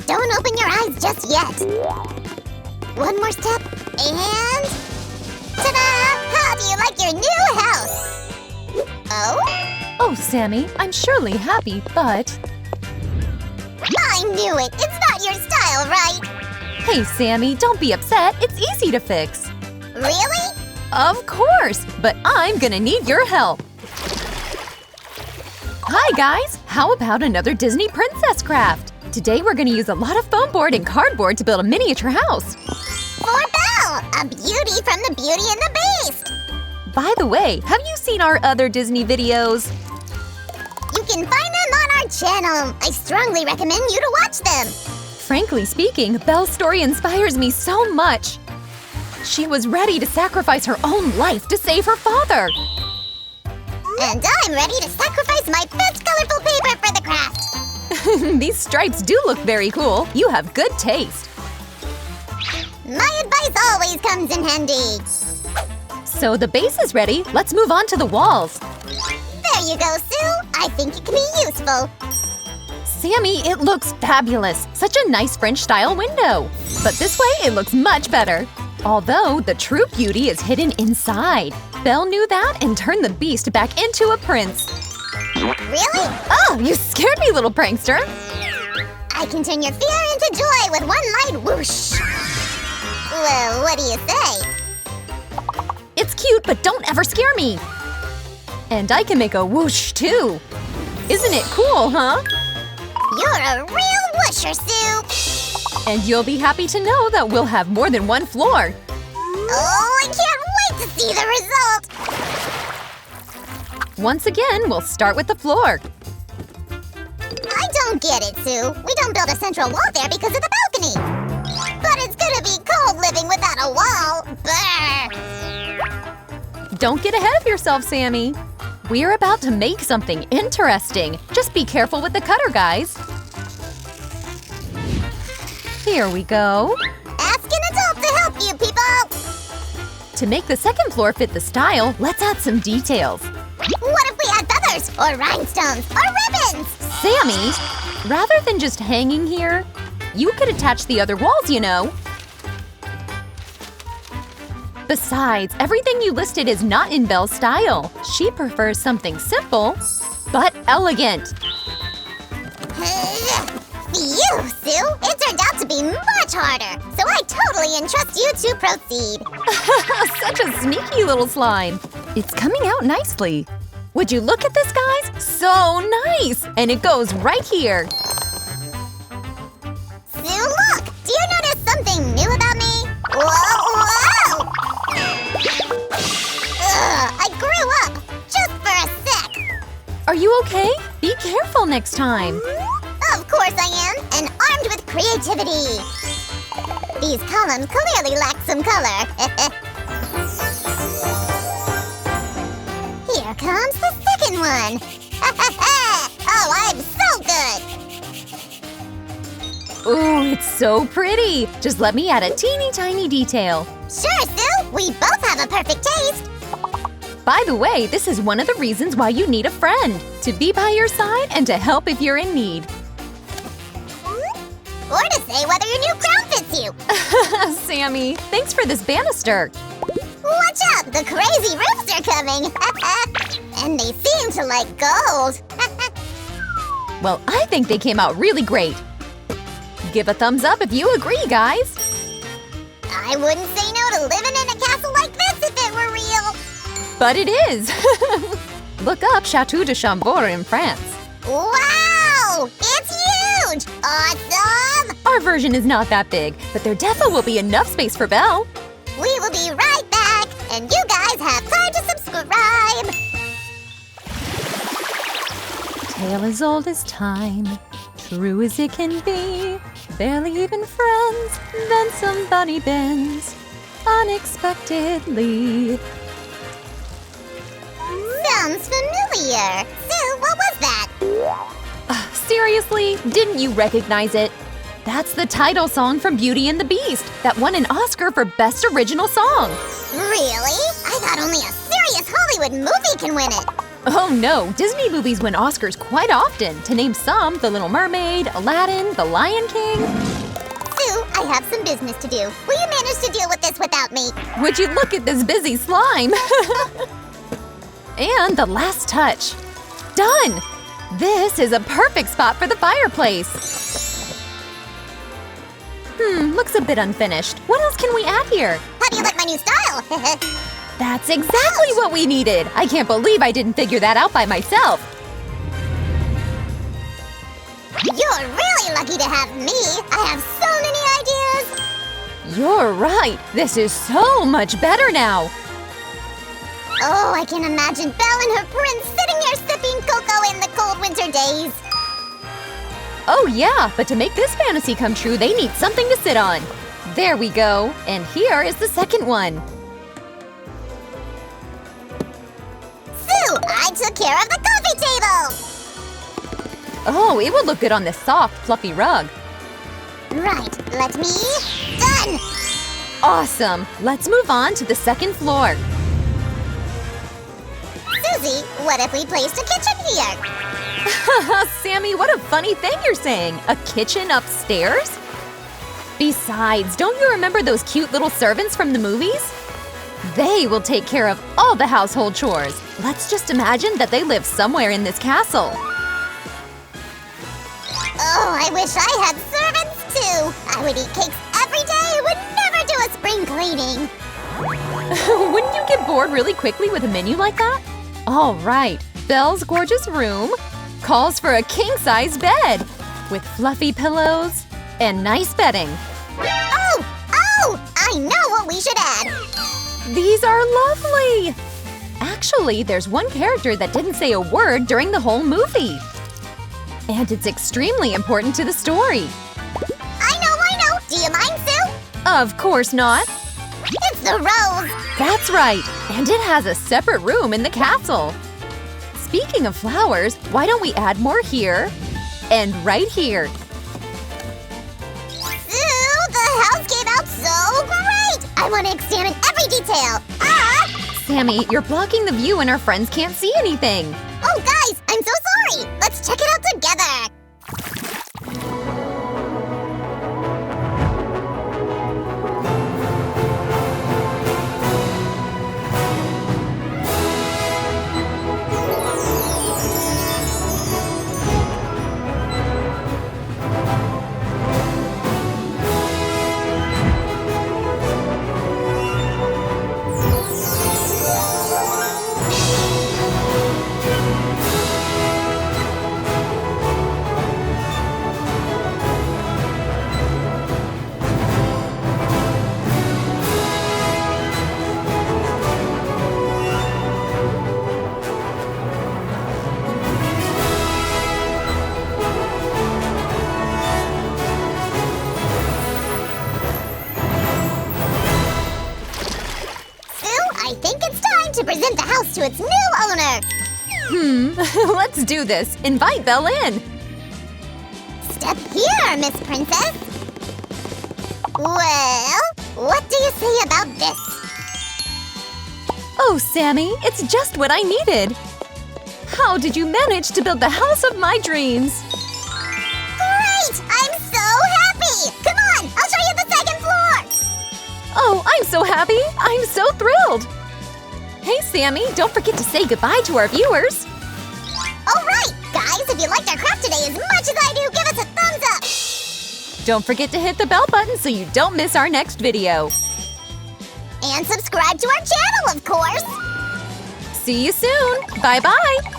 Don't open your eyes just yet. One more step, and... ta-da! How do you like your new house? Oh? Oh, Sammy, I'm surely happy, but… I knew it! It's not your style, right? Hey, Sammy, don't be upset. It's easy to fix. Really? Of course, but I'm gonna need your help. Hi, guys! How about another Disney princess craft? Today we're gonna use a lot of foam board and cardboard to build a miniature house. For Belle! A beauty from the Beauty and the Beast! By the way, have you seen our other Disney videos? You can find them on our channel. I strongly recommend you to watch them. Frankly speaking, Belle's story inspires me so much. She was ready to sacrifice her own life to save her father. And I'm ready to sacrifice my best colorful paper for the craft. These stripes do look very cool. You have good taste. My advice always comes in handy. So the base is ready. Let's move on to the walls. There you go, Sue. I think it can be useful. Sammy, it looks fabulous. Such a nice French-style window. But this way, it looks much better. Although the true beauty is hidden inside. Belle knew that and turned the beast back into a prince. Really? Oh, you scared me, little prankster. I can turn your fear into joy with one light whoosh. Well, what do you say? It's cute, but don't ever scare me. And I can make a whoosh, too. Isn't it cool, huh? You're a real whoosher, Sue. And you'll be happy to know that we'll have more than one floor. Oh, I can't wait to see the result. Once again, we'll start with the floor. I don't get it, Sue. We don't build a central wall there because of the balcony. But it's gonna be cold living without a wall. Brr. Don't get ahead of yourself, Sammy. We're about to make something interesting. Just be careful with the cutter, guys. Here we go. Ask an adult to help you, people. To make the second floor fit the style, let's add some details. What if we add feathers, or rhinestones, or ribbons? Sammy, rather than just hanging here, you could attach the other walls, you know. Besides, everything you listed is not in Belle's style. She prefers something simple, but elegant. Phew, Sue! It turned out to be much harder, so I totally entrust you to proceed. Such a sneaky little slime. It's coming out nicely. Would you look at this, guys? So nice! And it goes right here. Sue, look! Do you notice something new about me? Whoa, whoa! Ugh, I grew up! Just for a sec! Are you okay? Be careful next time. Of course I am, and armed with creativity. These columns clearly lack some color. Here comes the second one. Oh, I'm so good. Ooh, it's so pretty. Just let me add a teeny tiny detail. Sure, Sue. We both have a perfect taste. By the way, this is one of the reasons why you need a friend. To be by your side and to help if you're in need. Or to say whether your new crown fits you. Sammy, thanks for this banister. Watch out, the crazy roofs are coming. And they seem to like gold. Well, I think they came out really great. Give a thumbs up if you agree, guys. I wouldn't say no to living in a castle like this if it were real. But it is. Look up Chateau de Chambord in France. Wow! It's huge! Awesome! Our version is not that big, but there definitely will be enough space for Belle. We will be right back, and you guys have time to subscribe. Tale as old as time, true as it can be. Barely even friends, then somebody bends unexpectedly. Sounds familiar. Sue, what was that? Seriously? Didn't you recognize it? That's the title song from Beauty and the Beast that won an Oscar for Best Original Song. Really? I thought only a serious Hollywood movie can win it. Oh no, Disney movies win Oscars quite often. To name some, The Little Mermaid, Aladdin, The Lion King. Sue, I have some business to do. Will you manage to deal with this without me? Would you look at this busy slime? And the last touch. Done! This is a perfect spot for the fireplace. Looks a bit unfinished. What else can we add here? How do you like my new style? That's exactly what we needed! I can't believe I didn't figure that out by myself. You're really lucky to have me. I have so many ideas. You're right. This is so much better now. Oh, I can imagine Belle and her prince sitting here sipping cocoa in the cold winter days. Oh yeah, but to make this fantasy come true, they need something to sit on. There we go. And here is the second one. Sue, I took care of the coffee table. Oh, it will look good on this soft, fluffy rug. Right, let me… Done! Awesome. Let's move on to the second floor. Susie, what if we placed a kitchen here? Haha, Sammy, what a funny thing you're saying. A kitchen upstairs? Besides, don't you remember those cute little servants from the movies? They will take care of all the household chores. Let's just imagine that they live somewhere in this castle. Oh, I wish I had servants too. I would eat cakes every day and would never do a spring cleaning. Wouldn't you get bored really quickly with a menu like that? All right, Belle's gorgeous room calls for a king-size bed with fluffy pillows and nice bedding. Oh! I know what we should add. These are lovely! Actually, there's one character that didn't say a word during the whole movie. And it's extremely important to the story. I know! Do you mind, Sue? Of course not. It's the rose! That's right, and it has a separate room in the castle. Speaking of flowers, why don't we add more here and right here? Sue, the house came out so great! I want to examine every detail. Sammy, you're blocking the view and our friends can't see anything. Oh, guys, I'm so sorry. Let's check it out together. To present the house to its new owner. Let's do this. Invite Belle in. Step here, Miss Princess. Well, what do you say about this? Oh, Sammy, it's just what I needed. How did you manage to build the house of my dreams? Great! I'm so happy! Come on, I'll show you the second floor! Oh, I'm so happy! I'm so thrilled! Hey, Sammy, don't forget to say goodbye to our viewers. All right, guys, if you liked our craft today as much as I do, give us a thumbs up. Don't forget to hit the bell button so you don't miss our next video. And subscribe to our channel, of course. See you soon. Bye-bye.